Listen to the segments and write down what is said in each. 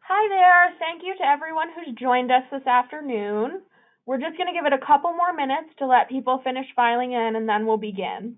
Hi there. Thank you to everyone who's joined us this afternoon. We're just going to give it a couple more minutes to let people finish filing in, and then we'll begin.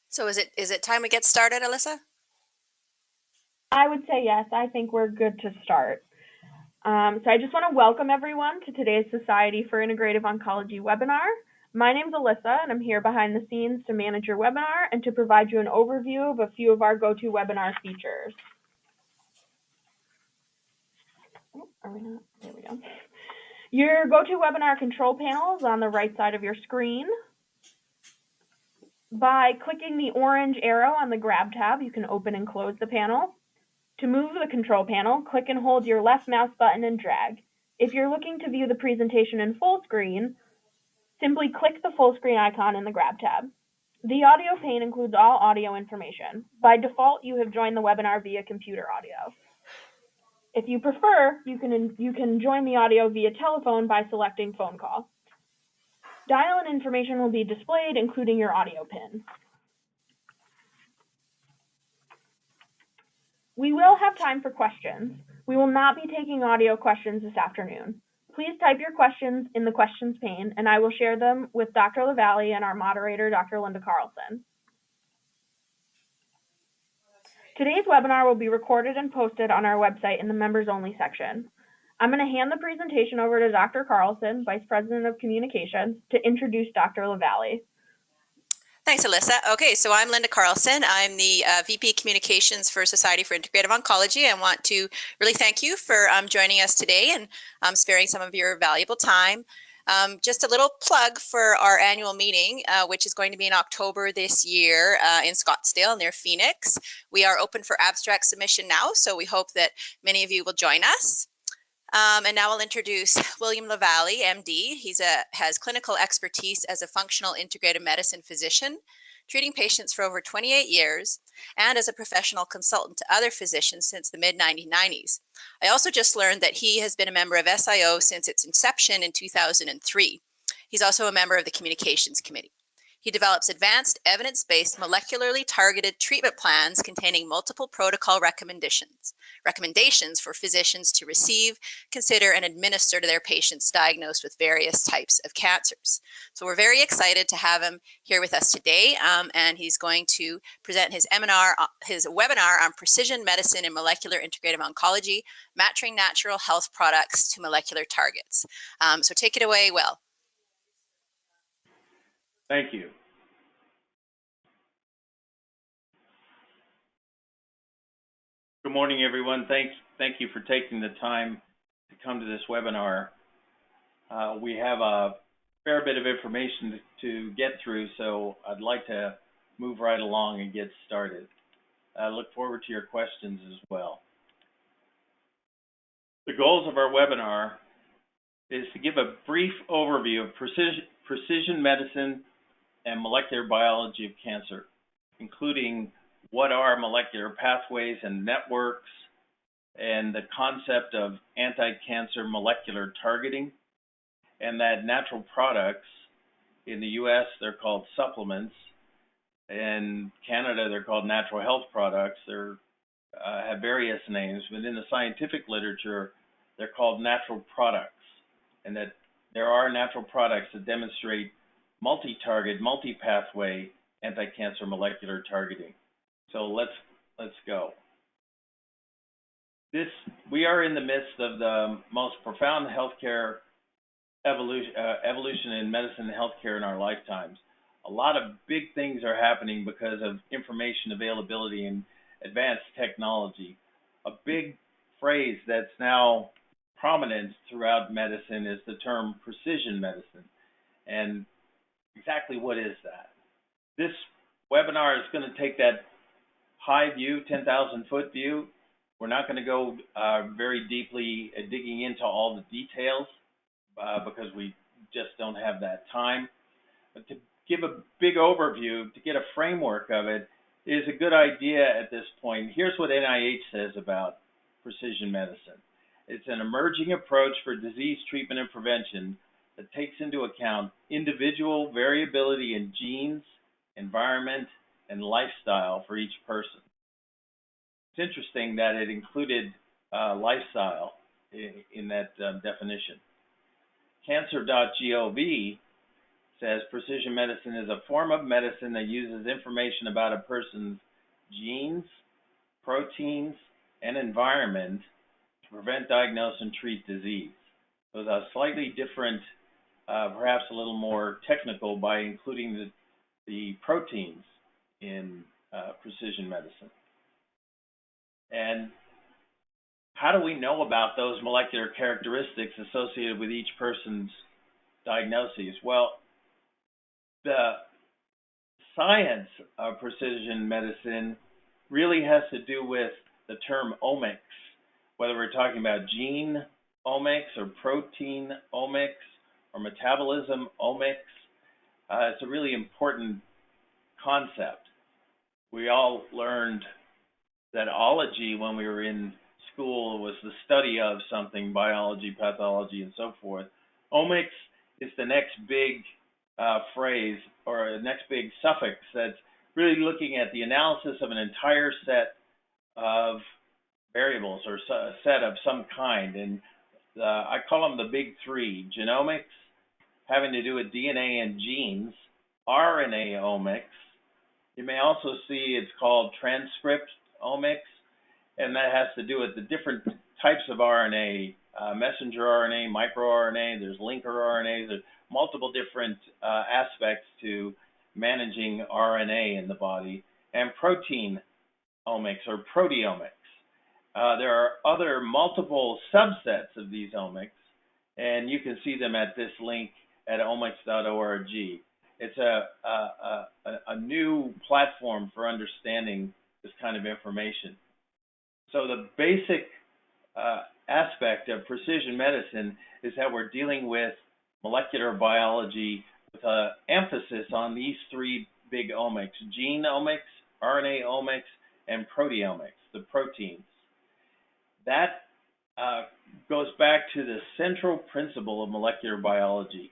So is it time we get started, Alyssa? I would say yes. I think we're good to start. So I just want to welcome everyone to today's Society for Integrative Oncology webinar. My name is Alyssa, and I'm here behind the scenes to manage your webinar and to provide you an overview of a few of our GoToWebinar features. Oh, are we not? There we go. Your GoToWebinar control panel is on the right side of your screen. By clicking the orange arrow on the Grab tab, you can open and close the panel. To move the control panel, click and hold your left mouse button and drag. If you're looking to view the presentation in full screen, simply click the full screen icon in the Grab tab. The audio pane includes all audio information. By default, you have joined the webinar via computer audio. If you prefer, you can join the audio via telephone by selecting phone call. Dial-in information will be displayed, including your audio pin. We will will have time for questions. We will not be taking audio questions this afternoon. Please type your questions in the questions pane, and I will share them with Dr. LaValley and our moderator, Dr. Linda Carlson. Today's webinar will be recorded and posted on our website in the members only section. I'm going to hand the presentation over to Dr. Carlson, Vice President of Communications, to introduce Dr. LaValley. Thanks, Alyssa. Okay, so I'm Linda Carlson. I'm the VP Communications for Society for Integrative Oncology. I want to really thank you for joining us today and sparing some of your valuable time. Just a little plug for our annual meeting, which is going to be in October this year in Scottsdale near Phoenix. We are open for abstract submission now, so we hope that many of you will join us. And now I'll introduce William LaValley, MD. He has clinical expertise as a functional integrative medicine physician, treating patients for over 28 years, and as a professional consultant to other physicians since the mid-1990s. I also just learned that he has been a member of SIO since its inception in 2003. He's also a member of the Communications Committee. He develops advanced, evidence-based, molecularly targeted treatment plans containing multiple protocol recommendations for physicians to receive, consider, and administer to their patients diagnosed with various types of cancers. So we're very excited to have him here with us today, and he's going to present his webinar on precision medicine and molecular integrative oncology, matching natural health products to molecular targets. So take it away, Will. Thank you. Good morning, everyone. Thank you for taking the time to come to this webinar. We have a fair bit of information to get through, so I'd like to move right along and get started. I look forward to your questions as well. The goals of our webinar is to give a brief overview of precision medicine and molecular biology of cancer, including what are molecular pathways and networks, and the concept of anti-cancer molecular targeting, and that natural products, in the US, they're called supplements. In Canada, they're called natural health products. They have various names, but in the scientific literature, they're called natural products, and that there are natural products that demonstrate multi-target, multi-pathway anti-cancer molecular targeting. So let's go. We are in the midst of the most profound healthcare evolution in medicine and healthcare in our lifetimes. A lot of big things are happening because of information availability and advanced technology. A big phrase that's now prominent throughout medicine is the term precision medicine. And exactly what is that? This webinar is going to take that high view, 10,000-foot view. We're not going to go very deeply digging into all the details because we just don't have that time. But to give a big overview, to get a framework of it, is a good idea at this point. Here's what NIH says about precision medicine. It's an emerging approach for disease treatment and prevention that takes into account individual variability in genes, environment, and lifestyle for each person. It's interesting that it included lifestyle in that definition. Cancer.gov says precision medicine is a form of medicine that uses information about a person's genes, proteins, and environment to prevent, diagnose, and treat disease. So it's a slightly different, perhaps a little more technical by including the proteins in precision medicine. And how do we know about those molecular characteristics associated with each person's diagnoses? Well, the science of precision medicine really has to do with the term omics, whether we're talking about gene omics or protein omics or metabolism omics. It's a really important concept. We all learned that ology when we were in school was the study of something, biology, pathology, and so forth. Omics is the next big phrase or the next big suffix that's really looking at the analysis of an entire set of variables or a set of some kind. And I call them the big three: genomics, having to do with DNA and genes; RNA omics. You may also see it's called transcript omics, and that has to do with the different types of RNA, messenger RNA, microRNA, there's linker RNA, there's multiple different aspects to managing RNA in the body; and protein omics or proteomics. There are other multiple subsets of these omics, and you can see them at this link at omics.org. It's a new platform for understanding this kind of information. So the basic aspect of precision medicine is that we're dealing with molecular biology with an emphasis on these three big omics: gene omics, RNA omics, and proteomics, the proteins. That goes back to the central principle of molecular biology.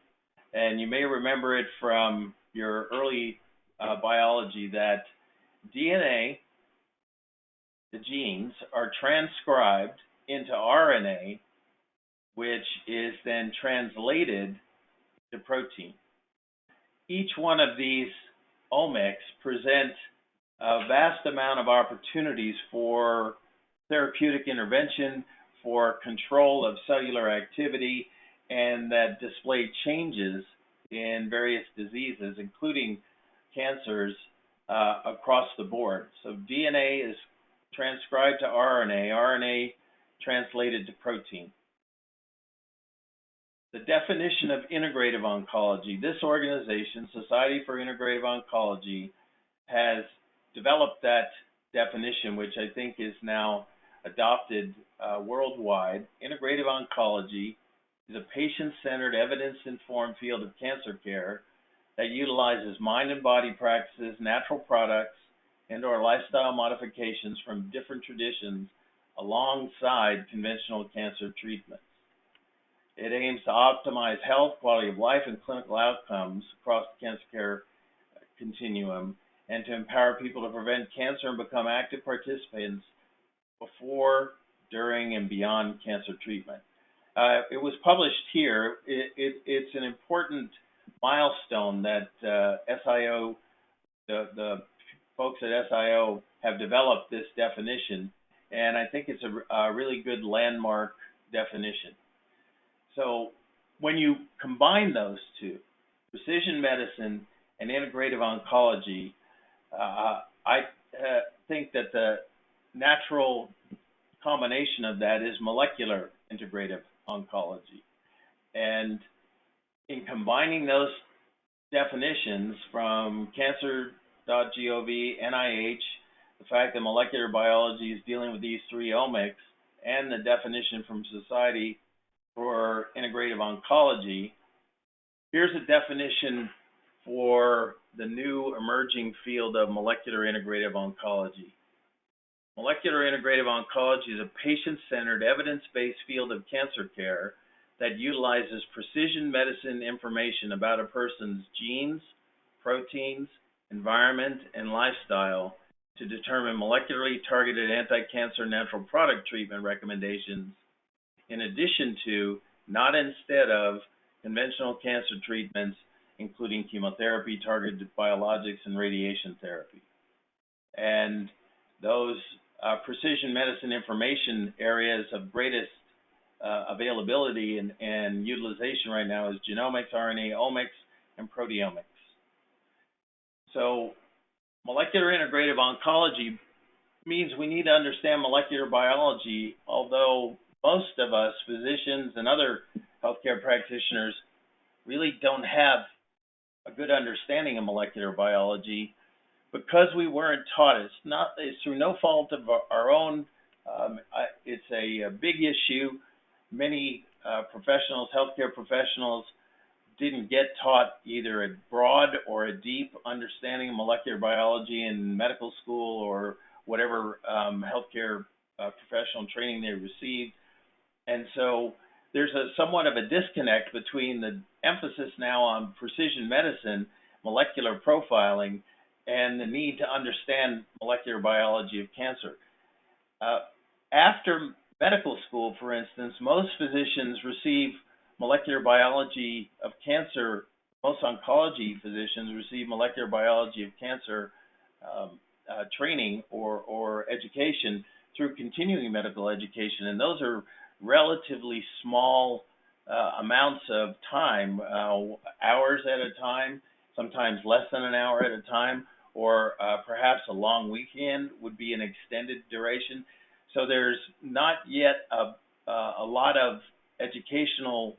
And you may remember it from your early biology that DNA, the genes, are transcribed into RNA, which is then translated to protein. Each one of these omics present a vast amount of opportunities for therapeutic intervention, for control of cellular activity, and that display changes in various diseases, including cancers, across the board. So DNA is transcribed to RNA, RNA translated to protein. The definition of integrative oncology: this organization, Society for Integrative Oncology, has developed that definition, which I think is now adopted worldwide. Integrative oncology is a patient-centered, evidence-informed field of cancer care that utilizes mind and body practices, natural products, and/or lifestyle modifications from different traditions alongside conventional cancer treatments. It aims to optimize health, quality of life, and clinical outcomes across the cancer care continuum, and to empower people to prevent cancer and become active participants before, during, and beyond cancer treatment. It was published here. It's an important milestone that SIO, the folks at SIO, have developed this definition, and I think it's a really good landmark definition. So when you combine those two, precision medicine and integrative oncology, I think that the natural combination of that is molecular integrative oncology. And in combining those definitions from cancer.gov, NIH, the fact that molecular biology is dealing with these three omics, and the definition from Society for Integrative Oncology, here's a definition for the new emerging field of molecular integrative oncology. Molecular integrative oncology is a patient-centered, evidence-based field of cancer care that utilizes precision medicine information about a person's genes, proteins, environment, and lifestyle to determine molecularly targeted anti-cancer natural product treatment recommendations, in addition to, not instead of, conventional cancer treatments, including chemotherapy, targeted biologics, and radiation therapy. And those precision medicine information areas of greatest availability and utilization right now is genomics, RNA omics, and proteomics. So molecular integrative oncology means we need to understand molecular biology, although most of us, physicians and other healthcare practitioners, really don't have a good understanding of molecular biology because we weren't taught. It's through no fault of our own. It's a big issue. Many professionals, healthcare professionals, didn't get taught either a broad or a deep understanding of molecular biology in medical school or whatever healthcare professional training they received. And so there's somewhat of a disconnect between the emphasis now on precision medicine, molecular profiling, and the need to understand molecular biology of cancer. after medical school, for instance, most physicians receive molecular biology of cancer, most oncology physicians receive molecular biology of cancer training or education through continuing medical education, and those are relatively small amounts of time, hours at a time, sometimes less than an hour at a time, or perhaps a long weekend would be an extended duration. So there's not yet a lot of educational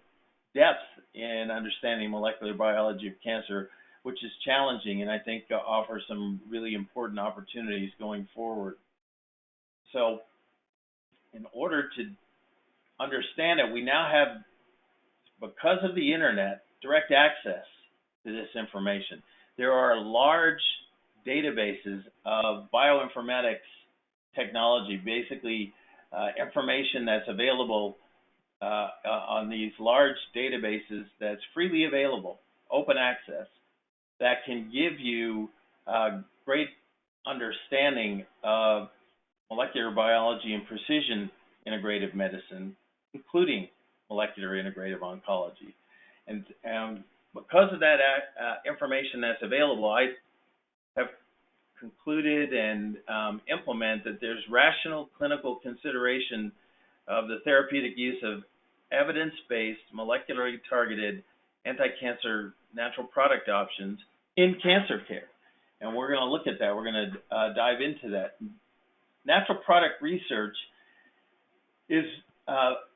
depth in understanding molecular biology of cancer, which is challenging and I think offers some really important opportunities going forward. So in order to understand it, we now have, because of the internet, direct access to this information. There are large databases of bioinformatics technology, basically information that's available on these large databases that's freely available, open access, that can give you great understanding of molecular biology and precision integrative medicine, including molecular integrative oncology. And because of that information that's available, I have concluded and implement that there's rational clinical consideration of the therapeutic use of evidence-based, molecularly targeted anti-cancer natural product options in cancer care. And we're going to look at that. We're going to dive into that. Natural product research is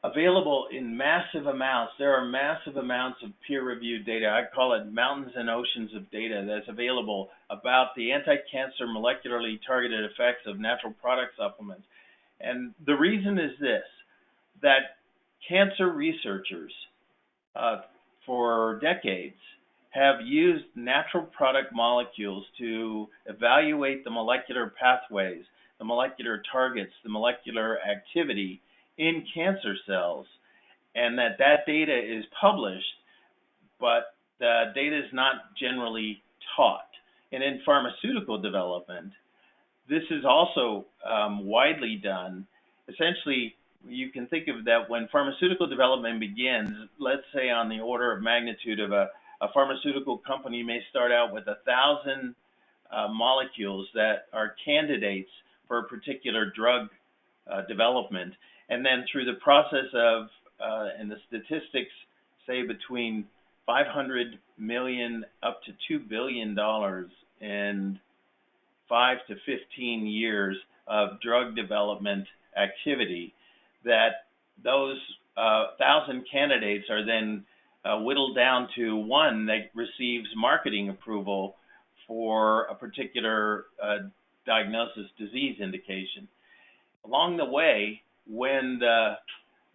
available in massive amounts. There are massive amounts of peer-reviewed data. I call it mountains and oceans of data that's available about the anti-cancer molecularly targeted effects of natural product supplements. And the reason is this, that cancer researchers for decades have used natural product molecules to evaluate the molecular pathways, the molecular targets, the molecular activity in cancer cells, and that data is published, but the data is not generally taught. And in pharmaceutical development, this is also widely done. Essentially, you can think of that when pharmaceutical development begins, let's say on the order of magnitude of a pharmaceutical company may start out with 1,000 molecules that are candidates for a particular drug development. And then through the process of, and the statistics say between $500 million up to $2 billion in 5 to 15 years of drug development activity, that those 1,000 candidates are then whittled down to one that receives marketing approval for a particular diagnosis disease indication. Along the way, when the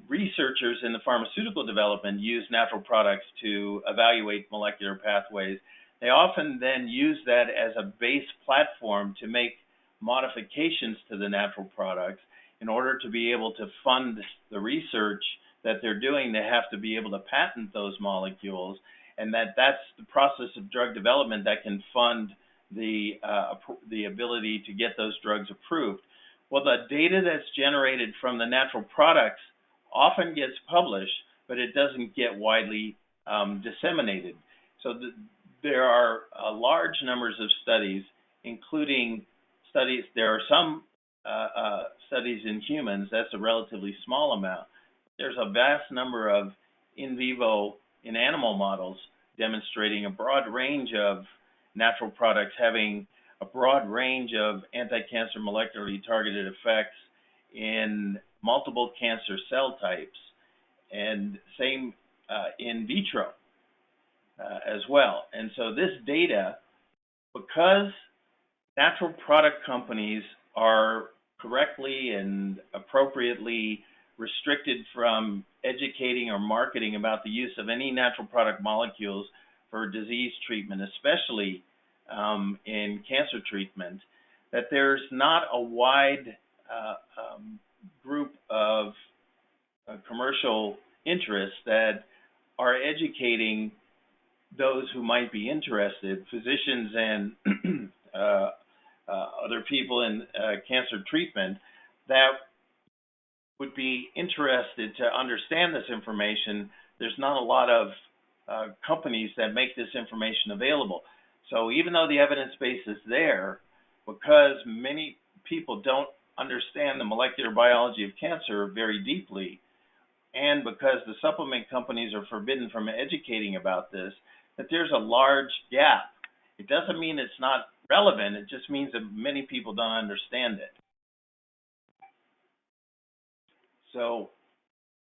researchers in the pharmaceutical development use natural products to evaluate molecular pathways, they often then use that as a base platform to make modifications to the natural products. In order to be able to fund the research that they're doing, they have to be able to patent those molecules, and that's the process of drug development that can fund the ability to get those drugs approved. Well, the data that's generated from the natural products often gets published, but it doesn't get widely disseminated. So there are large numbers of studies, including studies, there are some studies in humans, that's a relatively small amount. There's a vast number of in vivo, in animal models, demonstrating a broad range of natural products having a broad range of anti-cancer molecularly targeted effects in multiple cancer cell types, and same in vitro as well. And so this data, because natural product companies are correctly and appropriately restricted from educating or marketing about the use of any natural product molecules for disease treatment, especially in cancer treatment, that there's not a wide group of commercial interests that are educating those who might be interested, physicians and other people in cancer treatment, that would be interested to understand this information, there's not a lot of companies that make this information available. So even though the evidence base is there, because many people don't understand the molecular biology of cancer very deeply, and because the supplement companies are forbidden from educating about this, that there's a large gap. It doesn't mean it's not relevant, it just means that many people don't understand it. So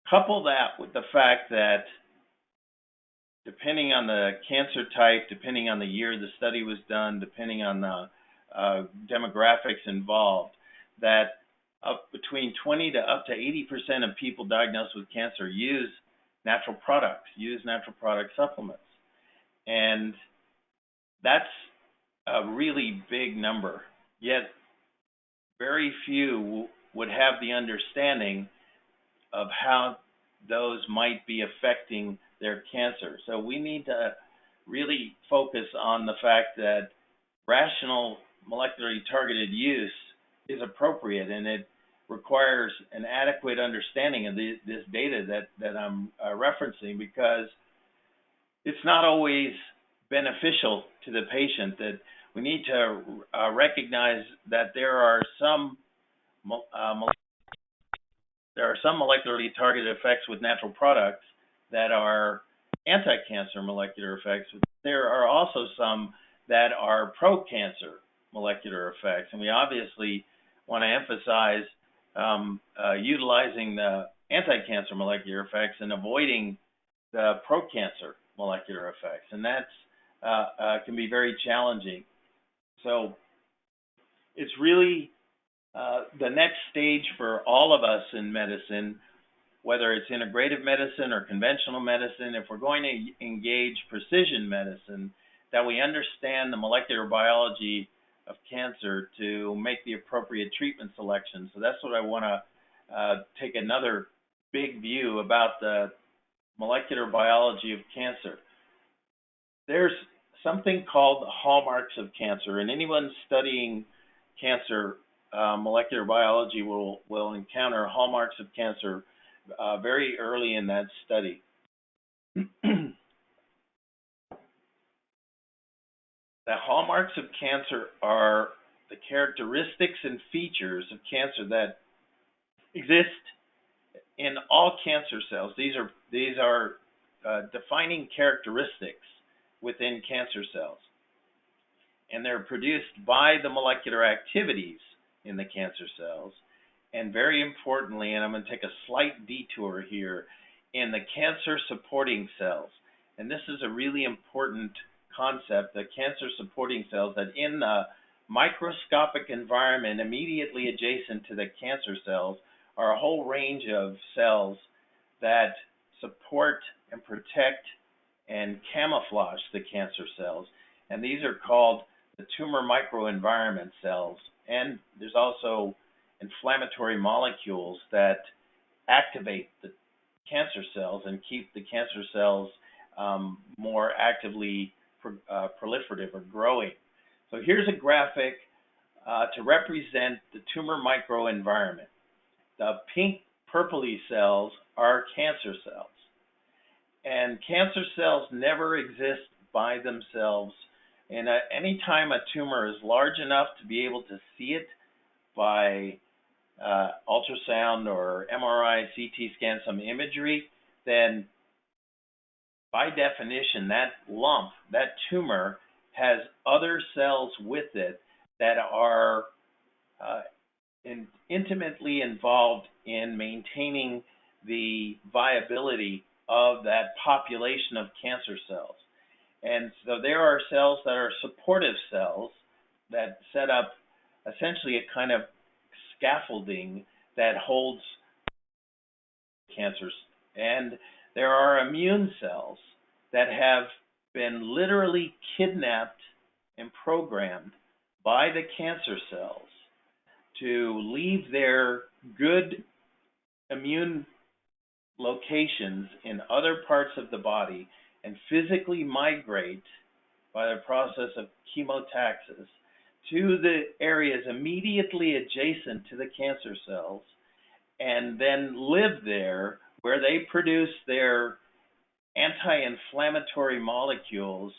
couple that with the fact that depending on the cancer type, depending on the year the study was done, depending on the demographics involved, that up between 20 to up to 80% of people diagnosed with cancer use natural products, use natural product supplements. And that's a really big number, yet very few would have the understanding of how those might be affecting their cancer. So we need to really focus on the fact that rational molecularly targeted use is appropriate, and it requires an adequate understanding of this data that I'm referencing, because it's not always beneficial to the patient. That we need to recognize that there are some molecularly targeted effects with natural products that are anti-cancer molecular effects. There are also some that are pro-cancer molecular effects, and we obviously want to emphasize utilizing the anti-cancer molecular effects and avoiding the pro-cancer molecular effects, and that's can be very challenging. So it's really the next stage for all of us in medicine, whether it's integrative medicine or conventional medicine, if we're going to engage precision medicine, that we understand the molecular biology of cancer to make the appropriate treatment selection. So that's what I want to take another big view about the molecular biology of cancer. There's something called the hallmarks of cancer, and anyone studying cancer molecular biology will encounter hallmarks of cancer very early in that study. The hallmarks of cancer are the characteristics and features of cancer that exist in all cancer cells. These are defining characteristics within cancer cells, and they're produced by the molecular activities in the cancer cells, and very importantly, and I'm going to take a slight detour here, in the cancer supporting cells. And this is a really important concept, the cancer supporting cells, that in the microscopic environment immediately adjacent to the cancer cells are a whole range of cells that support and protect and camouflage the cancer cells. And these are called the tumor microenvironment cells. And there's also inflammatory molecules that activate the cancer cells and keep the cancer cells more actively proliferative or growing. So here's a graphic to represent the tumor microenvironment. The pink purpley cells are cancer cells. And cancer cells never exist by themselves. And anytime a tumor is large enough to be able to see it by ultrasound or MRI, CT scan, some imagery, then by definition, that lump, that tumor, has other cells with it that are intimately involved in maintaining the viability of that population of cancer cells. And so there are cells that are supportive cells that set up essentially a kind of scaffolding that holds cancers. And there are immune cells that have been literally kidnapped and programmed by the cancer cells to leave their good immune locations in other parts of the body and physically migrate by the process of chemotaxis to the areas immediately adjacent to the cancer cells and then live there, where they produce their anti-inflammatory molecules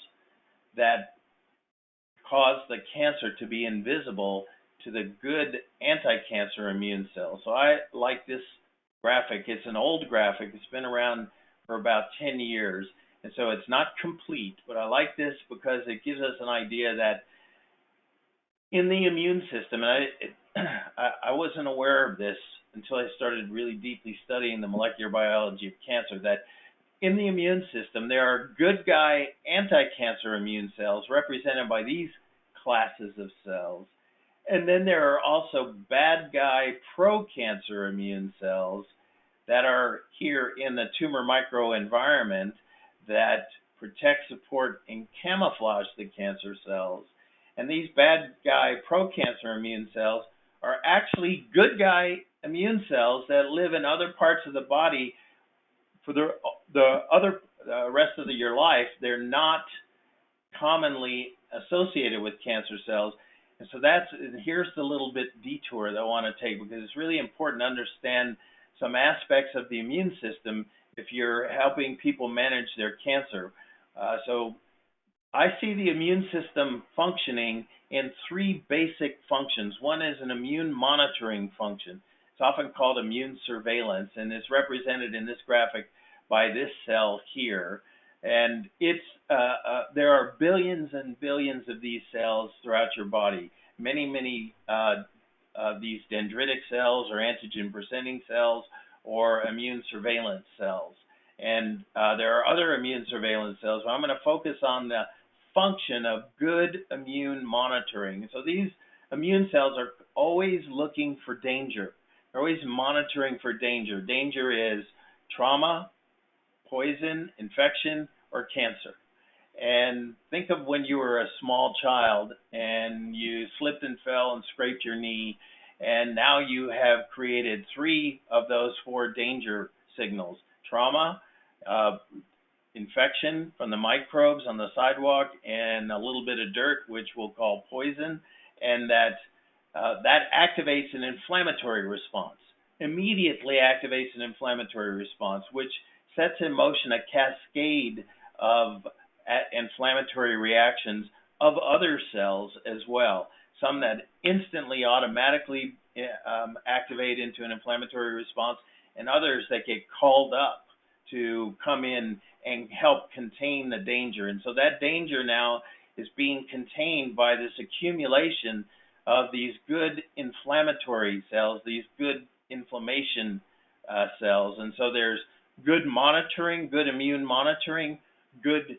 that cause the cancer to be invisible to the good anti-cancer immune cells. So I like this graphic. It's an old graphic. It's been around for about 10 years. And so it's not complete, but I like this because it gives us an idea that in the immune system, and I wasn't aware of this until I started really deeply studying the molecular biology of cancer, that in the immune system, there are good guy anti-cancer immune cells represented by these classes of cells. And then there are also bad guy pro-cancer immune cells that are here in the tumor microenvironment that protect, support, and camouflage the cancer cells. And these bad guy pro-cancer immune cells are actually good guy immune cells that live in other parts of the body for the rest of your life. They're not commonly associated with cancer cells. And so here's the little bit detour that I want to take, because it's really important to understand some aspects of the immune system if you're helping people manage their cancer. So I see the immune system functioning in three basic functions. One is an immune monitoring function. It's often called immune surveillance, and it's represented in this graphic by this cell here. And there are billions and billions of these cells throughout your body. Many of these dendritic cells or antigen-presenting cells or immune surveillance cells. And there are other immune surveillance cells, but I'm going to focus on the function of good immune monitoring. So these immune cells are always looking for danger. They're always monitoring for danger. Danger is trauma, poison, infection, or cancer. And think of when you were a small child and you slipped and fell and scraped your knee, and now you have created 3 of those 4 danger signals: trauma, infection from the microbes on the sidewalk, and a little bit of dirt, which we'll call poison, and that activates an inflammatory response, immediately activates an inflammatory response, which sets in motion a cascade of inflammatory reactions of other cells as well, some that instantly automatically activate into an inflammatory response, and others that get called up to come in and help contain the danger. And so that danger now is being contained by this accumulation of these good inflammatory cells, these good inflammation cells. And so there's good monitoring, good immune monitoring, good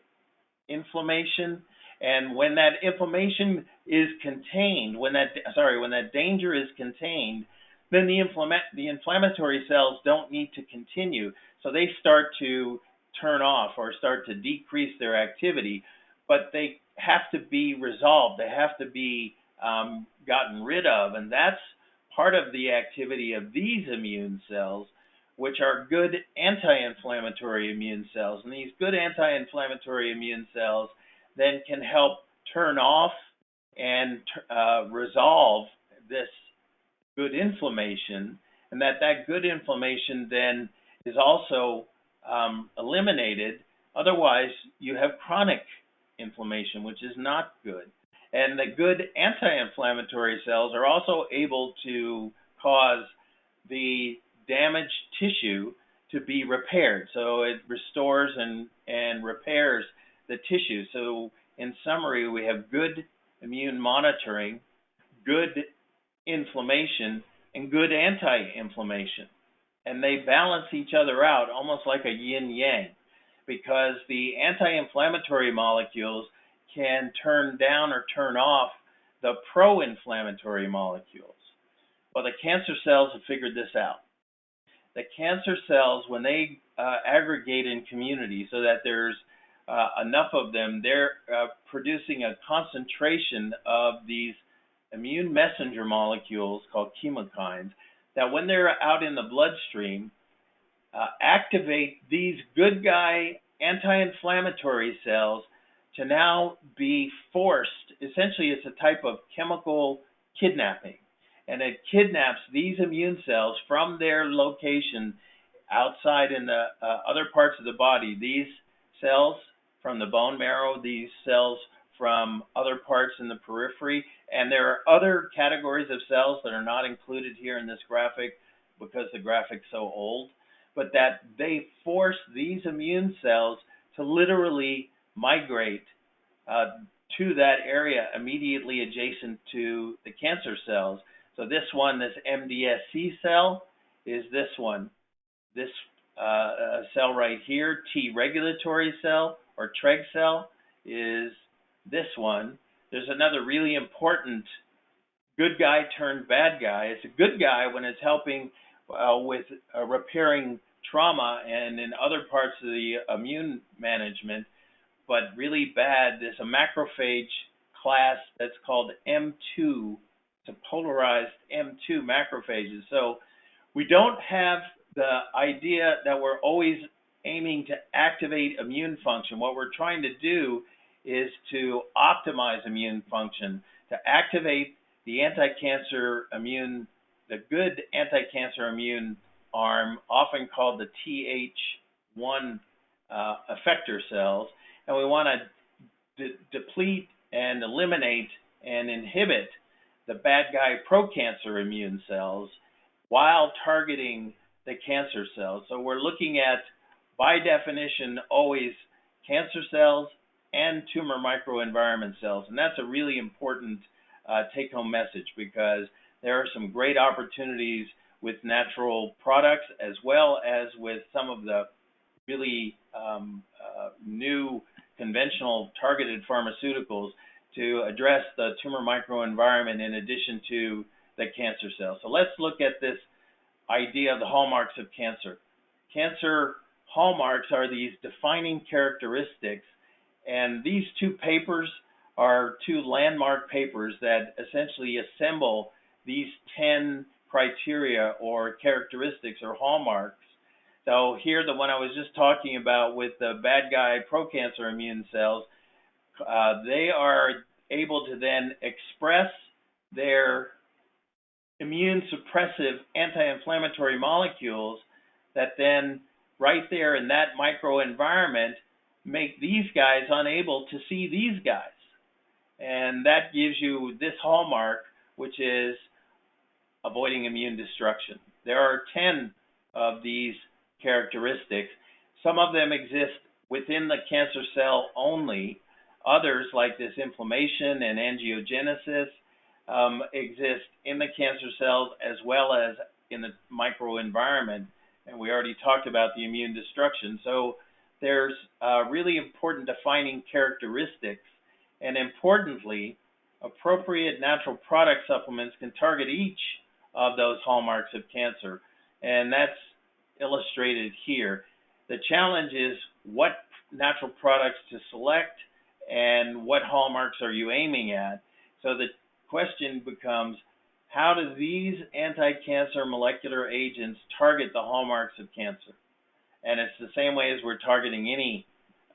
inflammation. And when that inflammation is contained, when that danger is contained, then the inflammatory cells don't need to continue. So they start to turn off or start to decrease their activity, but they have to be resolved. They have to be gotten rid of. And that's part of the activity of these immune cells, which are good anti-inflammatory immune cells. And these good anti-inflammatory immune cells then can help turn off and resolve this good inflammation, and that good inflammation then is also eliminated. Otherwise, you have chronic inflammation, which is not good. And the good anti-inflammatory cells are also able to cause the damaged tissue to be repaired. So it restores and repairs the tissue. So in summary, we have good immune monitoring, good inflammation, and good anti-inflammation. And they balance each other out almost like a yin-yang, because the anti-inflammatory molecules can turn down or turn off the pro-inflammatory molecules. Well, the cancer cells have figured this out. The cancer cells, when they aggregate in community so that there's enough of them, they're producing a concentration of these immune messenger molecules called chemokines that, when they're out in the bloodstream, activate these good guy anti-inflammatory cells to now be forced. Essentially, it's a type of chemical kidnapping. and it kidnaps these immune cells from their location outside in the other parts of the body. These cells from the bone marrow, these cells from other parts in the periphery, and there are other categories of cells that are not included here in this graphic because the graphic's so old, but that they force these immune cells to literally migrate to that area immediately adjacent to the cancer cells. So this one, this MDSC cell, is this one. This cell right here, T regulatory cell or TREG cell, is this one. There's another really important good guy turned bad guy. It's a good guy when it's helping with repairing trauma and in other parts of the immune management, but really bad. There's a macrophage class that's called M2. It's a polarized M2 macrophages. So we don't have the idea that we're always aiming to activate immune function. What we're trying to do is to optimize immune function, to activate the anti-cancer immune, the good anti-cancer immune arm, often called the Th1 effector cells, and we want to deplete and eliminate and inhibit the bad guy pro-cancer immune cells while targeting the cancer cells. So we're looking at, by definition, always cancer cells and tumor microenvironment cells, and that's a really important take-home message, because there are some great opportunities with natural products as well as with some of the really new conventional targeted pharmaceuticals to address the tumor microenvironment in addition to the cancer cells. So let's look at this idea of the hallmarks of cancer. Cancer hallmarks are these defining characteristics, and these two papers are two landmark papers that essentially assemble these 10 criteria or characteristics or hallmarks. So here, the one I was just talking about with the bad guy pro-cancer immune cells, they are able to then express their immune suppressive anti-inflammatory molecules that then right there in that microenvironment make these guys unable to see these guys. And that gives you this hallmark, which is avoiding immune destruction. There are 10 of these characteristics. Some of them exist within the cancer cell only. Others, like this inflammation and angiogenesis, exist in the cancer cells as well as in the microenvironment. And we already talked about the immune destruction. So there's really important defining characteristics. And importantly, appropriate natural product supplements can target each of those hallmarks of cancer. And that's illustrated here. The challenge is what natural products to select and what hallmarks are you aiming at. So the question becomes, how do these anti-cancer molecular agents target the hallmarks of cancer? And it's the same way as we're targeting any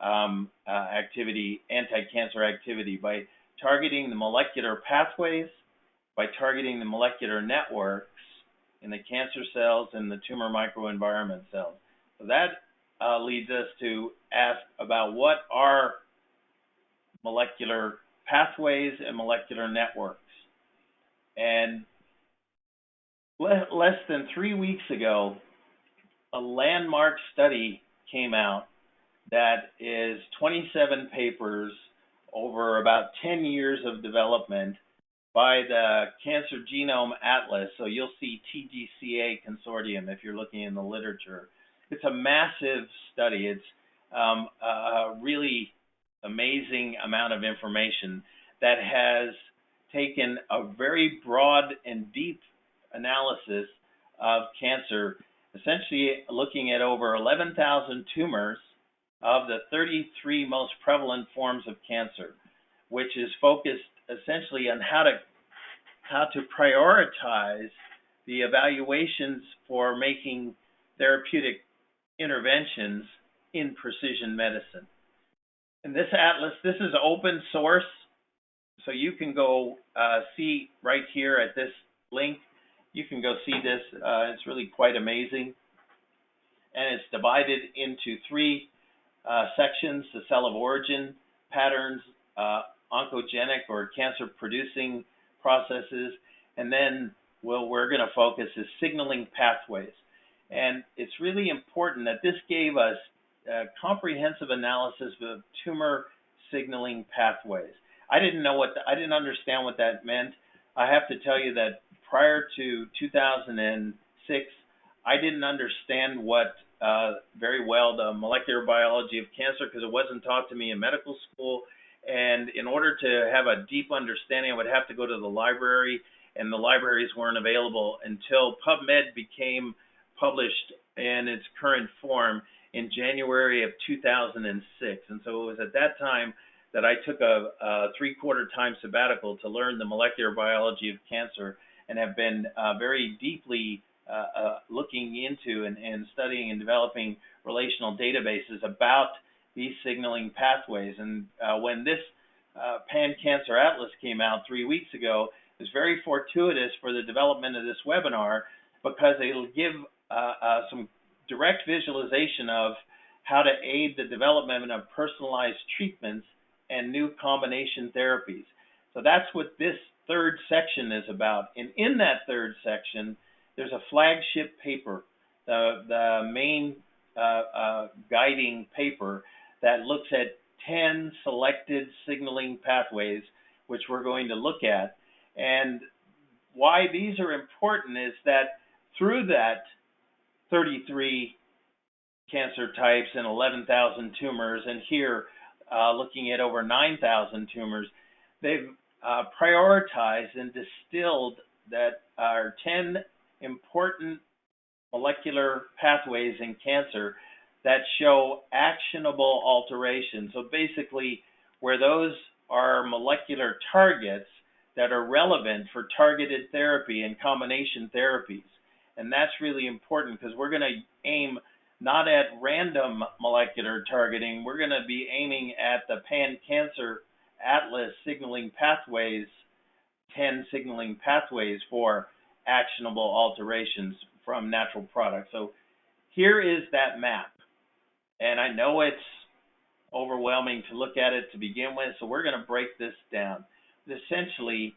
activity, anti-cancer activity, by targeting the molecular pathways, by targeting the molecular networks in the cancer cells and the tumor microenvironment cells. So that leads us to ask about what are molecular pathways and molecular networks. And less than 3 weeks ago, a landmark study came out that is 27 papers over about 10 years of development by the Cancer Genome Atlas. So you'll see TGCA Consortium if you're looking in the literature. It's a massive study. It's a really amazing amount of information that has taken a very broad and deep analysis of cancer, essentially looking at over 11,000 tumors of the 33 most prevalent forms of cancer, which is focused essentially on how to prioritize the evaluations for making therapeutic interventions in precision medicine. And this atlas, this is open source, so you can go see right here at this link. You can go see this. It's really quite amazing. And it's divided into three sections: the cell of origin, patterns, oncogenic or cancer-producing processes, and then we're going to focus is signaling pathways. And it's really important that this gave us a comprehensive analysis of tumor signaling pathways. I didn't understand what that meant. I have to tell you that prior to 2006, I didn't understand what very well the molecular biology of cancer, because it wasn't taught to me in medical school. And in order to have a deep understanding, I would have to go to the library, and the libraries weren't available until PubMed became published in its current form in January of 2006. And so it was at that time that I took a three-quarter time sabbatical to learn the molecular biology of cancer, and have been very deeply looking into and studying and developing relational databases about these signaling pathways. And when this Pan-Cancer Atlas came out 3 weeks ago, it was very fortuitous for the development of this webinar, because it'll give some direct visualization of how to aid the development of personalized treatments and new combination therapies. So that's what this third section is about. And in that third section, there's a flagship paper, the main guiding paper that looks at 10 selected signaling pathways, which we're going to look at. And why these are important is that through that 33 cancer types and 11,000 tumors, and here looking at over 9,000 tumors, they've prioritized and distilled that are 10 important molecular pathways in cancer that show actionable alterations. So basically, where those are molecular targets that are relevant for targeted therapy and combination therapies. And that's really important, because we're going to aim not at random molecular targeting. We're going to be aiming at the Pan-Cancer Atlas signaling pathways, 10 signaling pathways for actionable alterations from natural products. So here is that map. And I know it's overwhelming to look at it to begin with, so we're going to break this down. Essentially,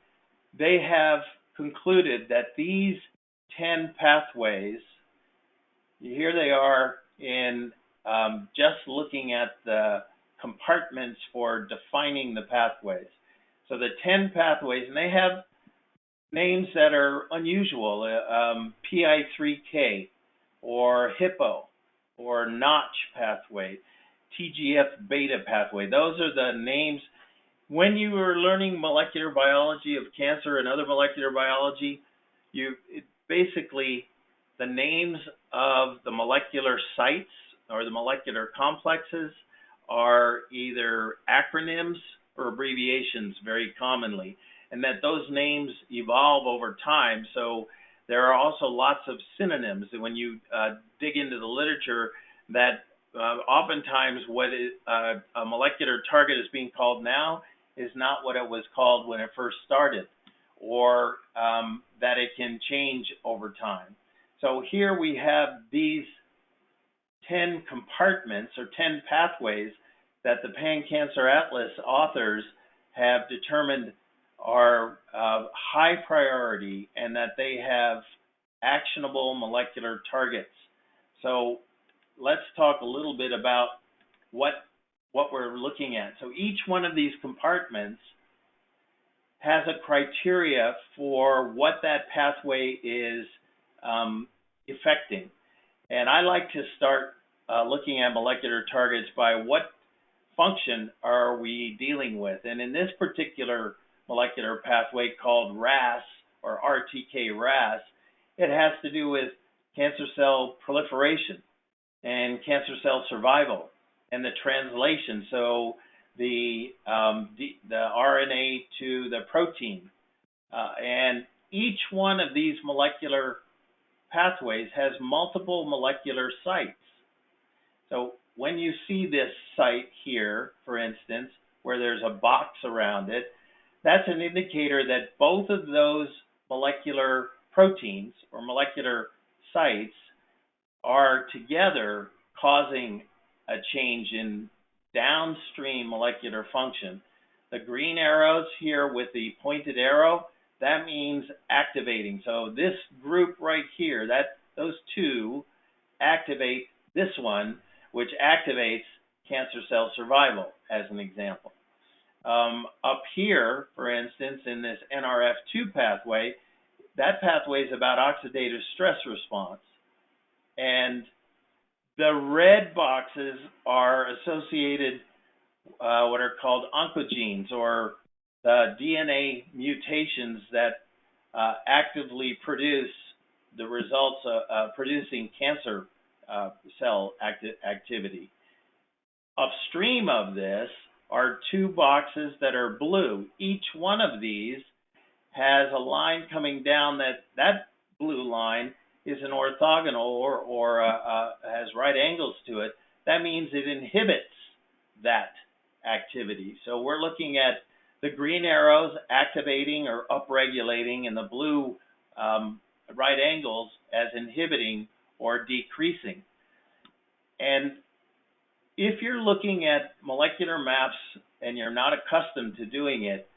they have concluded that these 10 pathways, here they are in just looking at the compartments for defining the pathways. So the 10 pathways, and they have names that are unusual, PI3K or HIPPO or Notch pathway, TGF-beta pathway. Those are the names. When you are learning molecular biology of cancer and other molecular biology, basically the names of the molecular sites or the molecular complexes are either acronyms or abbreviations very commonly, and that those names evolve over time. So there are also lots of synonyms when you dig into the literature, that oftentimes what a molecular target is being called now is not what it was called when it first started, or that it can change over time. So here we have these 10 compartments or 10 pathways that the Pan-Cancer Atlas authors have determined are high priority and that they have actionable molecular targets. So let's talk a little bit about what we're looking at. So each one of these compartments has a criteria for what that pathway is affecting. And I like to start looking at molecular targets by what function are we dealing with. And in this particular molecular pathway called RAS, or RTK-RAS, it has to do with cancer cell proliferation and cancer cell survival and the translation. So the RNA to the protein. And each one of these molecular pathways has multiple molecular sites. So when you see this site here, for instance, where there's a box around it, that's an indicator that both of those molecular proteins or molecular sites are together causing a change in downstream molecular function. The green arrows here with the pointed arrow, that means activating. So this group right here, those two activate this one, which activates cancer cell survival, as an example. Up here, for instance, in this NRF2 pathway, that pathway is about oxidative stress response. And the red boxes are associated what are called oncogenes, or the DNA mutations that actively produce the results of producing cancer cell activity. Upstream of this are two boxes that are blue. Each one of these has a line coming down. That blue line is an orthogonal or has right angles to it. That means it inhibits that activity. So we're looking at the green arrows activating or upregulating, and the blue right angles as inhibiting or decreasing. And if you're looking at molecular maps and you're not accustomed to doing it,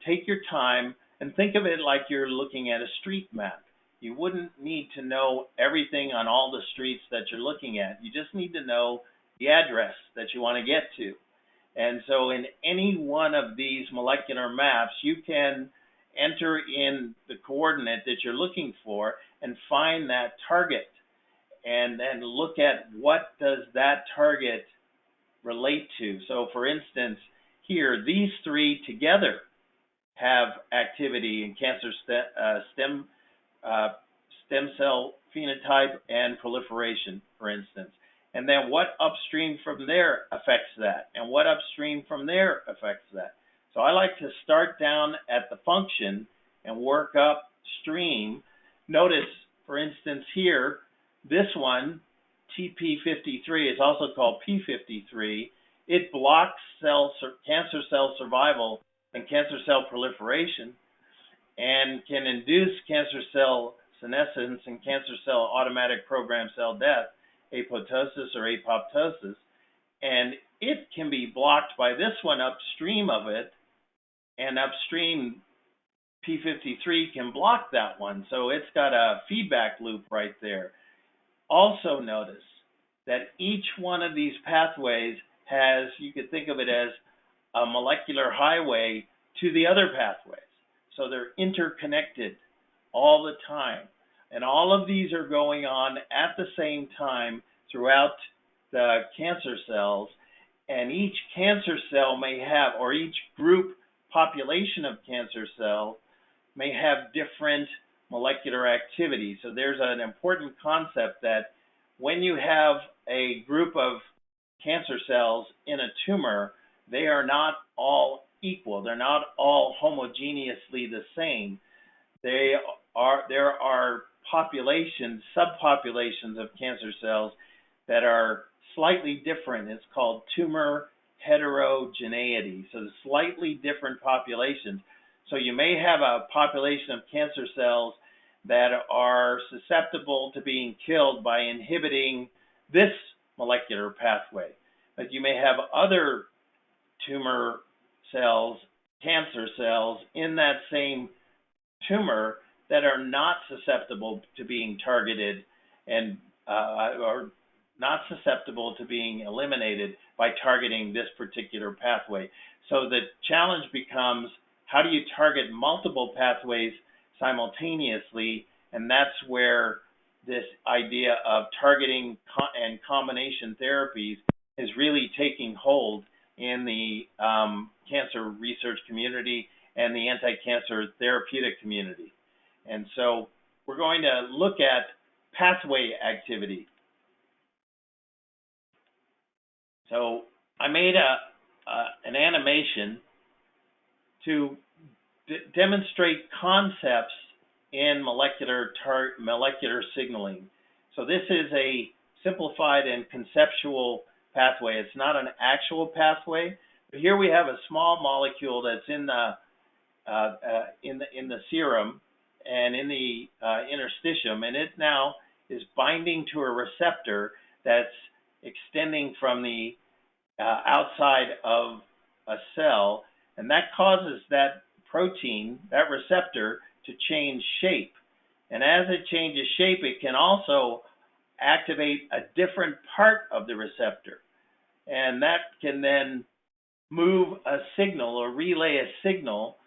take your time and think of it like you're looking at a street map. You wouldn't need to know everything on all the streets that you're looking at. You just need to know the address that you want to get to. And so in any one of these molecular maps, you can enter in the coordinate that you're looking for and find that target, and then look at what does that target relate to. So for instance, here, these three together have activity in cancer stem cell phenotype and proliferation, for instance. And then what upstream from there affects that, and what upstream from there affects that. So I like to start down at the function and work upstream. Notice, for instance, here, this one, TP53, is also called P53. It blocks cancer cell survival and cancer cell proliferation, and can induce cancer cell senescence and cancer cell automatic programmed cell death, apoptosis or apoptosis. And it can be blocked by this one upstream of it, and upstream P53 can block that one. So it's got a feedback loop right there. Also notice that each one of these pathways has, you could think of it as a molecular highway to the other pathways. So they're interconnected all the time. And all of these are going on at the same time throughout the cancer cells. And each cancer cell may have, or each group population of cancer cells may have different molecular activity. So there's an important concept that when you have a group of cancer cells in a tumor, they are not all equal. They're not all homogeneously the same. There are populations, subpopulations of cancer cells that are slightly different. It's called tumor heterogeneity. So slightly different populations. So you may have a population of cancer cells that are susceptible to being killed by inhibiting this molecular pathway. But you may have other tumor cells, cancer cells in that same tumor that are not susceptible to being targeted and or not susceptible to being eliminated by targeting this particular pathway. So the challenge becomes, how do you target multiple pathways simultaneously? And that's where this idea of targeting and combination therapies is really taking hold in the cancer research community and the anti-cancer therapeutic community. And so we're going to look at pathway activity. So I made an animation to demonstrate concepts in molecular signaling. So this is a simplified and conceptual pathway. It's not an actual pathway, but here we have a small molecule that's in the serum, and in the interstitium, and it now is binding to a receptor that's extending from the outside of a cell, and that causes that protein, that receptor, to change shape. And as it changes shape, it can also activate a different part of the receptor. And that can then move a signal or relay a signal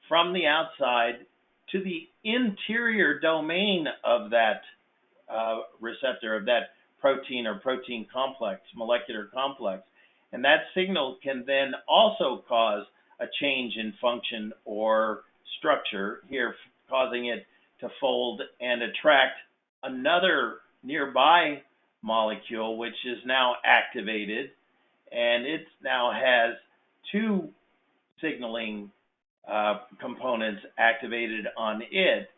from the outside to the interior domain of that receptor, of that protein or protein complex, molecular complex. And that signal can then also cause a change in function or structure, here causing it to fold and attract another nearby molecule, which is now activated, and it now has two signaling components activated on it,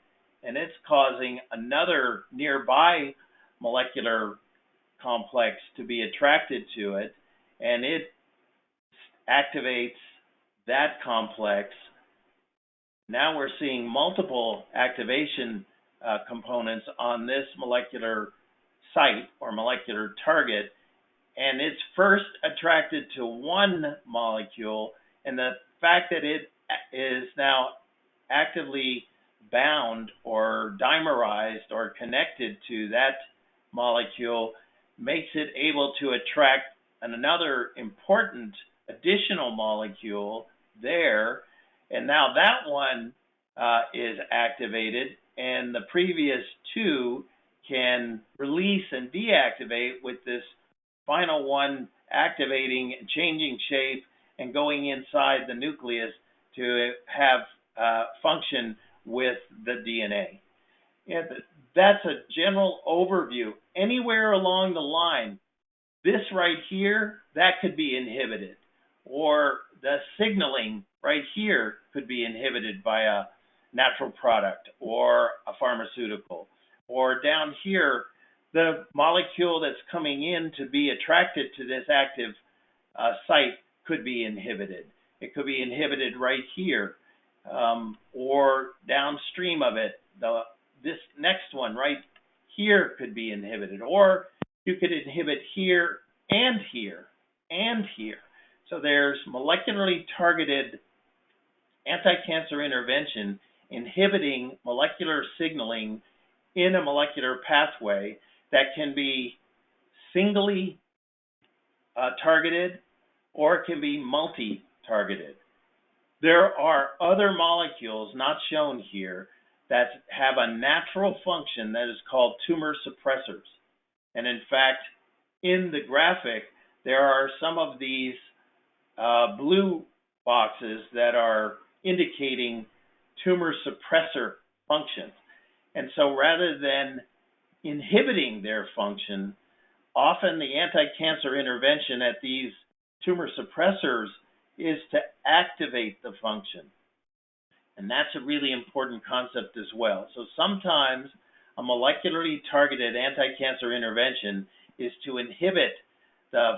and it's causing another nearby molecular complex to be attracted to it, and it activates that complex. Now we're seeing multiple activation components on this molecular site or molecular target, and it's first attracted to one molecule, and the fact that it is now actively bound or dimerized or connected to that molecule makes it able to attract another important additional molecule there, and now that one is activated, and the previous two can release and deactivate, with this final one activating, changing shape, and going inside the nucleus to have function with the DNA. And that's a general overview. Anywhere along the line, this right here, that could be inhibited, or the signaling right here could be inhibited by a natural product or a pharmaceutical, or down here, the molecule that's coming in to be attracted to this active site could be inhibited. It could be inhibited right here, or downstream of it. This next one right here could be inhibited, or you could inhibit here and here and here. So there's molecularly targeted anti-cancer intervention inhibiting molecular signaling in a molecular pathway that can be singly targeted, or it can be multi-targeted. There are other molecules not shown here that have a natural function that is called tumor suppressors. And in fact, in the graphic, there are some of these blue boxes that are indicating tumor suppressor functions. And so rather than inhibiting their function, often the anti-cancer intervention at these tumor suppressors is to activate the function. And that's a really important concept as well. So sometimes a molecularly targeted anti-cancer intervention is to inhibit the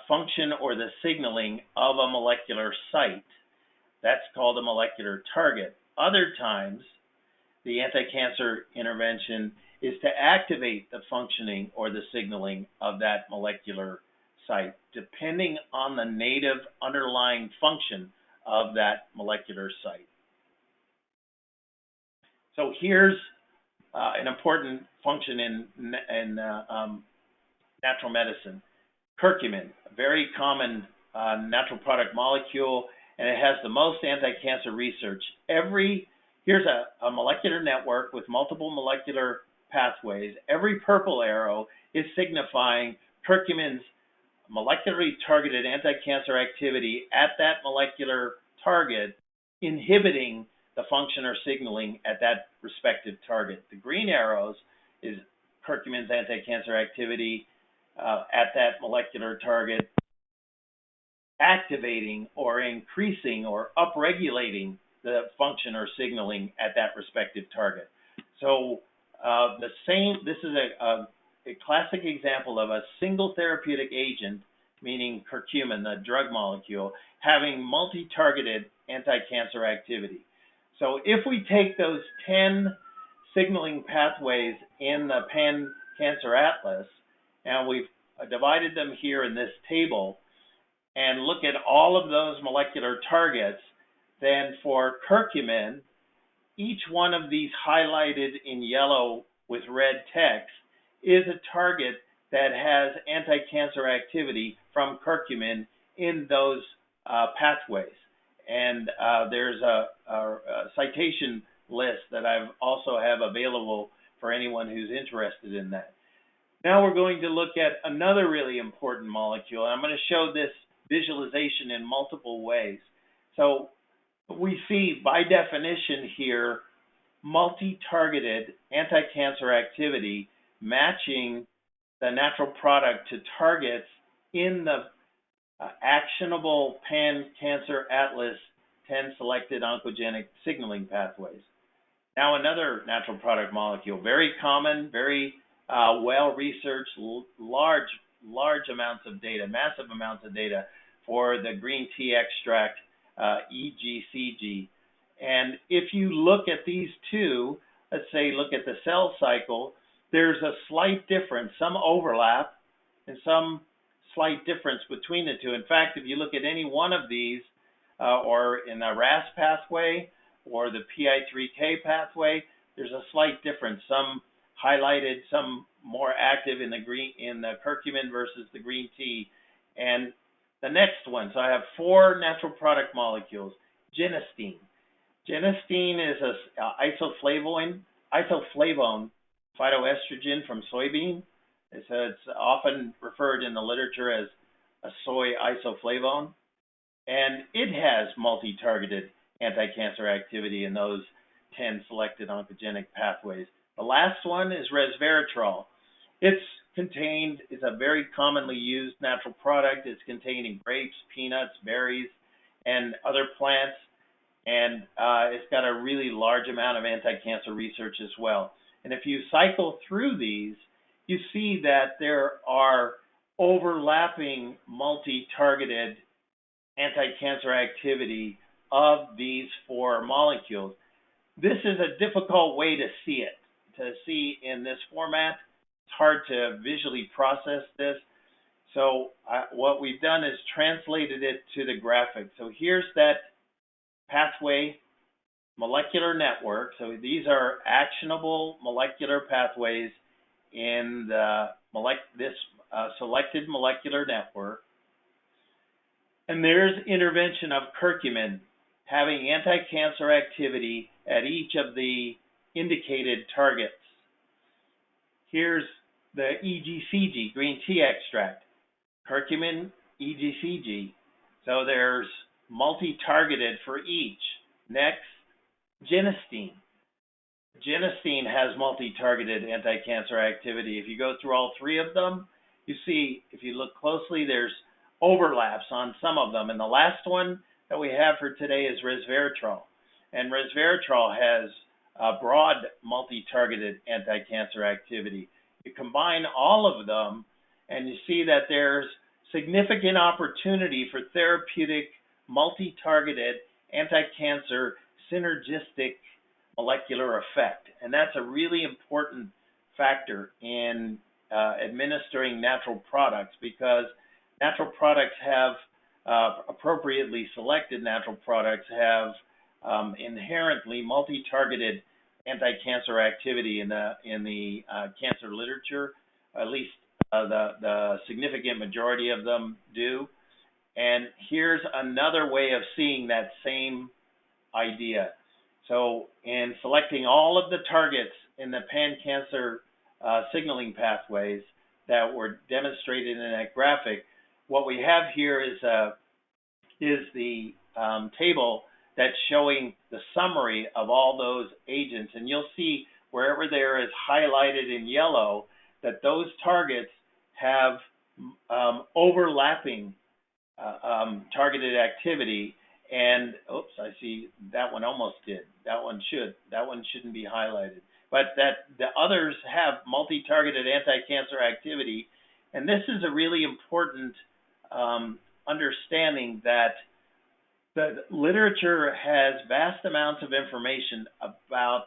function or the signaling of a molecular site. That's called a molecular target. Other times, the anti-cancer intervention is to activate the functioning or the signaling of that molecular site, depending on the native underlying function of that molecular site. So here's an important function in natural medicine. Curcumin, a very common natural product molecule, and it has the most anti-cancer research. Here's a molecular network with multiple molecular pathways. Every purple arrow is signifying curcumin's molecularly targeted anti-cancer activity at that molecular target, inhibiting the function or signaling at that respective target. The green arrows is curcumin's anti-cancer activity at that molecular target, activating or increasing or upregulating the function or signaling at that respective target. So this is a classic example of a single therapeutic agent, meaning curcumin, the drug molecule, having multi-targeted anti-cancer activity. So if we take those 10 signaling pathways in the Pan-Cancer Atlas, and we've divided them here in this table, and look at all of those molecular targets, then for curcumin, each one of these highlighted in yellow with red text is a target that has anti-cancer activity from curcumin in those pathways. And there's a citation list that I also have available for anyone who's interested in that. Now we're going to look at another really important molecule. I'm going to show this visualization in multiple ways. So we see, by definition here, multi-targeted anti-cancer activity matching the natural product to targets in the actionable Pan-Cancer Atlas 10 selected oncogenic signaling pathways. Now another natural product molecule, very common, very well-researched, large amounts of data, massive amounts of data for the green tea extract, EGCG. And if you look at these two, let's say look at the cell cycle, there's a slight difference, some overlap, and some slight difference between the two. In fact, if you look at any one of these, or in the RAS pathway or the PI3K pathway, there's a slight difference. Some highlighted, some more active in the curcumin versus the green tea. And the next one, so I have 4 natural product molecules. Genistein. Genistein is an isoflavone phytoestrogen from soybean. It's often referred in the literature as a soy isoflavone. And it has multi-targeted anti-cancer activity in those 10 selected oncogenic pathways. The last one is resveratrol. It's a very commonly used natural product. It's contained in grapes, peanuts, berries, and other plants. And it's got a really large amount of anti-cancer research as well. And if you cycle through these, you see that there are overlapping multi-targeted anti-cancer activity of these 4 molecules. This is a difficult way to see it, to see in this format. It's hard to visually process this. So what we've done is translated it to the graphic. So here's that pathway molecular network. So these are actionable molecular pathways in this selected molecular network. And there's intervention of curcumin having anti-cancer activity at each of the indicated targets. Here's the EGCG, green tea extract, curcumin, EGCG. So there's multi-targeted for each. Next, genistein. Genistein has multi-targeted anti-cancer activity. If you go through all 3 of them, you see, if you look closely, there's overlaps on some of them. And the last one that we have for today is resveratrol. And resveratrol has a broad multi-targeted anti-cancer activity. You combine all of them, and you see that there's significant opportunity for therapeutic, multi-targeted, anti-cancer, synergistic molecular effect. And that's a really important factor in administering natural products, because natural products have, appropriately selected natural products have inherently multi-targeted anti-cancer activity in the cancer literature. At least the significant majority of them do. And here's another way of seeing that same idea. So in selecting all of the targets in the pan-cancer signaling pathways that were demonstrated in that graphic, what we have here is the table that's showing the summary of all those agents. And you'll see wherever there is highlighted in yellow that those targets have overlapping targeted activity. And oops, I see that one almost did. That one shouldn't be highlighted. But that the others have multi-targeted anti-cancer activity. And this is a really important understanding that The literature has vast amounts of information about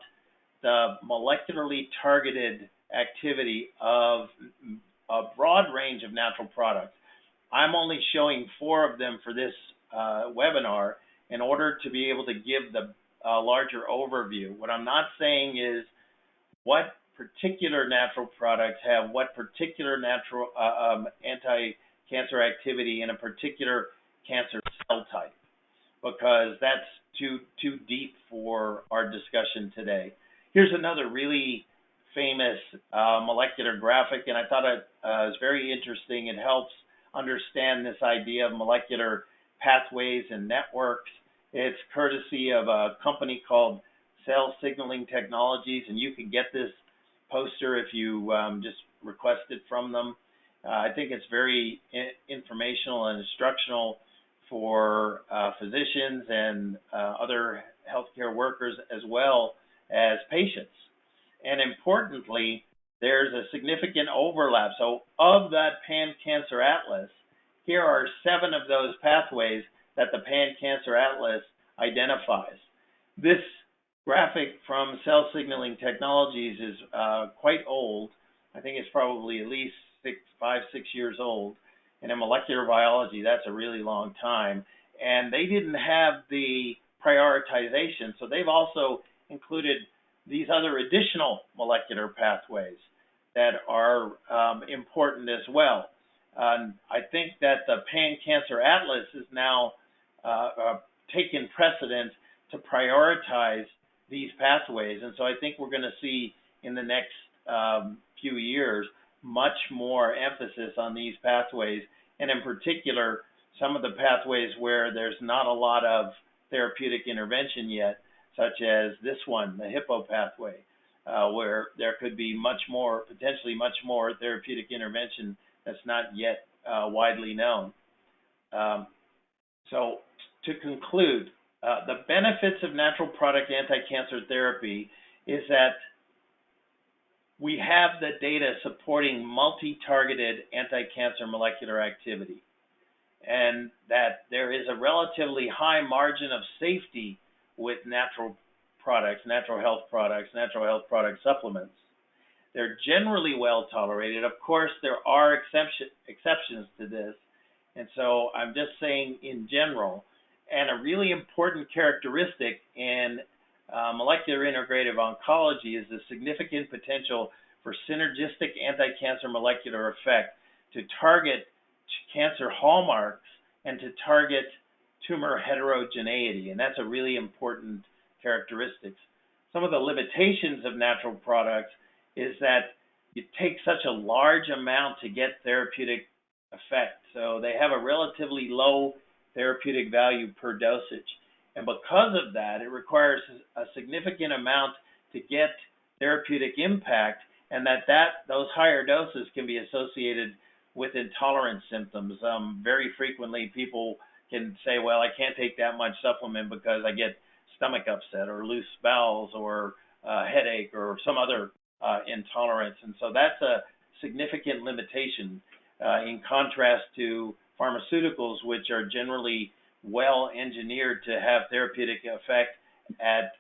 the molecularly targeted activity of a broad range of natural products. I'm only showing 4 of them for this webinar in order to be able to give the larger overview. What I'm not saying is what particular natural products have what particular natural anti-cancer activity in a particular cancer cell type, because that's too deep for our discussion today. Here's another really famous molecular graphic, and I thought it was very interesting. It helps understand this idea of molecular pathways and networks. It's courtesy of a company called Cell Signaling Technologies, and you can get this poster if you just request it from them. I think it's very informational and instructional for physicians and other healthcare workers as well as patients. And importantly, there's a significant overlap. So of that Pan-Cancer Atlas, here are 7 of those pathways that the Pan-Cancer Atlas identifies. This graphic from Cell Signaling Technologies is quite old. I think it's probably at least 5, 6 years old. And in molecular biology, that's a really long time. And they didn't have the prioritization, so they've also included these other additional molecular pathways that are important as well. I think that the Pan-Cancer Atlas is now taken precedent to prioritize these pathways. And so I think we're going to see in the next few years much more emphasis on these pathways, and in particular, some of the pathways where there's not a lot of therapeutic intervention yet, such as this one, the Hippo pathway, where there could be much more, potentially much more therapeutic intervention that's not yet widely known. So to conclude, the benefits of natural product anti-cancer therapy is that we have the data supporting multi-targeted anti-cancer molecular activity, and that there is a relatively high margin of safety with natural products, natural health product supplements. They're generally well tolerated. Of course, there are exceptions to this, and so I'm just saying in general. And a really important characteristic in molecular integrative oncology is the significant potential for synergistic anti-cancer molecular effect to target cancer hallmarks and to target tumor heterogeneity, and that's a really important characteristic. Some of the limitations of natural products is that it takes such a large amount to get therapeutic effect, so they have a relatively low therapeutic value per dosage. And because of that, it requires a significant amount to get therapeutic impact, and those higher doses can be associated with intolerance symptoms. Very frequently, people can say, well, I can't take that much supplement because I get stomach upset or loose bowels or headache or some other intolerance. And so that's a significant limitation in contrast to pharmaceuticals, which are generally well engineered to have therapeutic effect at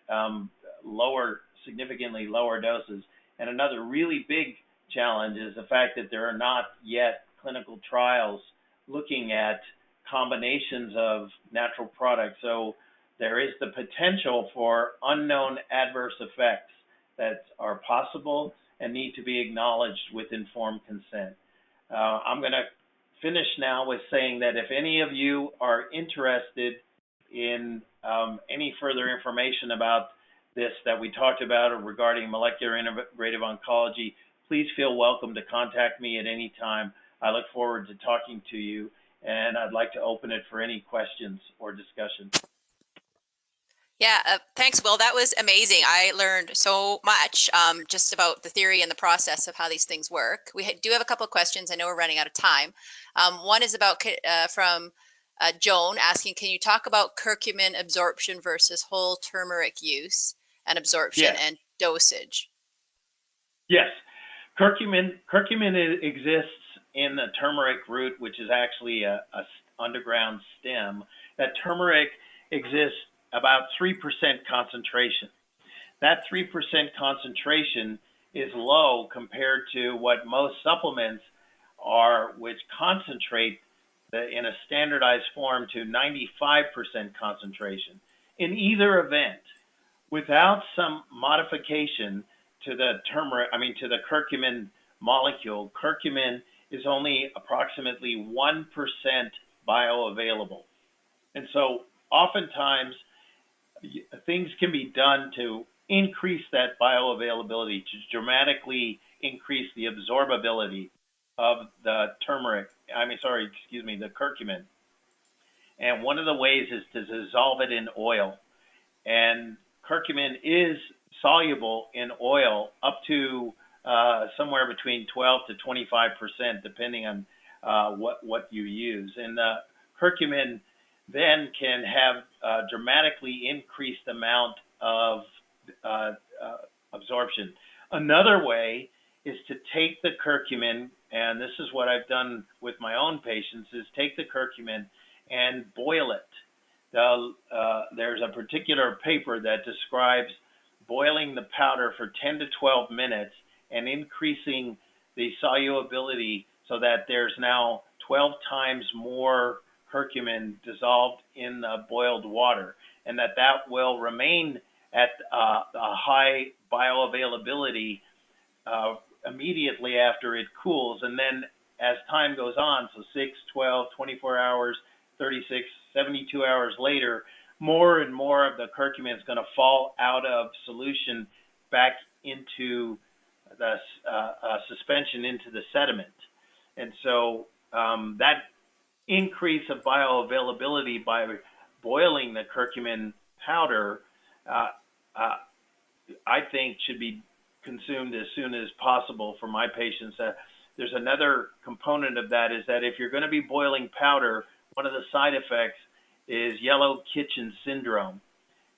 significantly lower doses. And another really big challenge is the fact that there are not yet clinical trials looking at combinations of natural products. So there is the potential for unknown adverse effects that are possible and need to be acknowledged with informed consent. I'm going to finish now with saying that if any of you are interested in any further information about this that we talked about regarding molecular integrative oncology, please feel welcome to contact me at any time. I look forward to talking to you, and I'd like to open it for any questions or discussion. Yeah, thanks, Will. That was amazing. I learned so much just about the theory and the process of how these things work. We do have a couple of questions. I know we're running out of time. One is about from Joan asking, can you talk about curcumin absorption versus whole turmeric use and absorption and dosage? Yes. Curcumin exists in the turmeric root, which is actually a underground stem. That turmeric exists about 3% concentration. That 3% concentration is low compared to what most supplements are, which concentrate in a standardized form to 95% concentration. In either event, without some modification to the to the curcumin molecule, curcumin is only approximately 1% bioavailable. And so oftentimes things can be done to increase that bioavailability, to dramatically increase the absorbability of the the curcumin. And one of the ways is to dissolve it in oil. And curcumin is soluble in oil up to somewhere between 12 to 25%, depending on what you use. And the curcumin then can have a dramatically increased amount of absorption. Another way is to take the curcumin, and this is what I've done with my own patients, is take the curcumin and boil it. There's a particular paper that describes boiling the powder for 10 to 12 minutes and increasing the solubility so that there's now 12 times more curcumin dissolved in the boiled water, and that will remain at a high bioavailability immediately after it cools. And then as time goes on, so 6, 12, 24 hours, 36, 72 hours later, more and more of the curcumin is going to fall out of solution back into the suspension into the sediment. And so that increase of bioavailability by boiling the curcumin powder, I think should be consumed as soon as possible for my patients. There's another component of that, is that if you're going to be boiling powder, one of the side effects is yellow kitchen syndrome.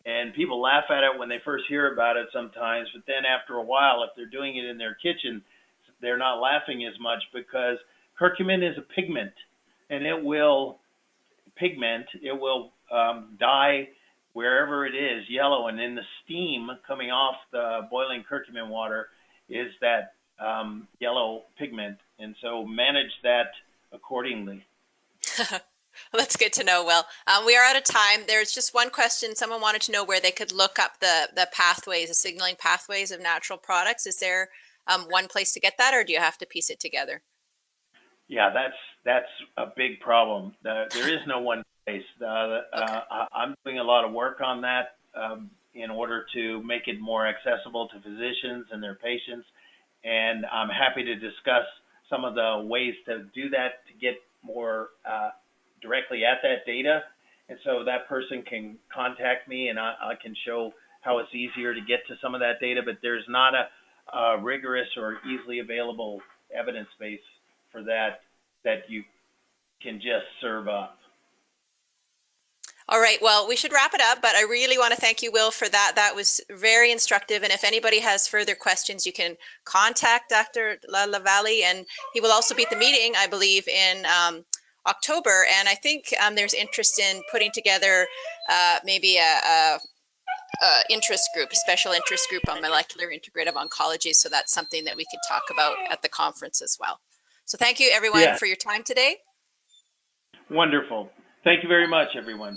And people laugh at it when they first hear about it sometimes, but then after a while, if they're doing it in their kitchen, they're not laughing as much, because curcumin is a pigment, and it will pigment, it will dye wherever it is yellow, and then the steam coming off the boiling curcumin water is that yellow pigment, and so manage that accordingly. Well, that's good to know. Well, we are out of time. There's just one question. Someone wanted to know where they could look up the pathways, the signaling pathways of natural products. Is there one place to get that, or do you have to piece it together? Yeah, that's a big problem. There is no one place. I'm doing a lot of work on that in order to make it more accessible to physicians and their patients. And I'm happy to discuss some of the ways to do that, to get more directly at that data. And so that person can contact me, and I can show how it's easier to get to some of that data, but there's not a rigorous or easily available evidence base for that you can just serve up. All right, well, we should wrap it up, but I really want to thank you, Will, for that. That was very instructive. And if anybody has further questions, you can contact Dr. LaValley, and he will also be at the meeting, I believe, in October. And I think there's interest in putting together maybe a interest group, a special interest group on molecular integrative oncology. So that's something that we could talk about at the conference as well. So thank you, everyone, for your time today. Wonderful. Thank you very much, everyone.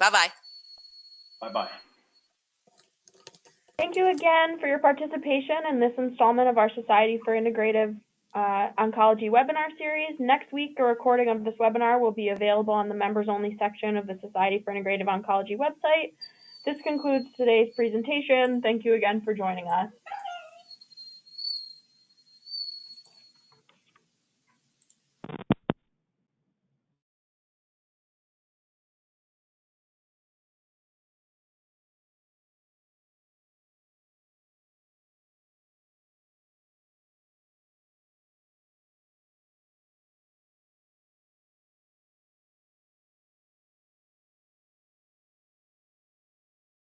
Bye-bye. Bye-bye. Thank you again for your participation in this installment of our Society for Integrative Oncology webinar series. Next week, a recording of this webinar will be available on the members-only section of the Society for Integrative Oncology website. This concludes today's presentation. Thank you again for joining us.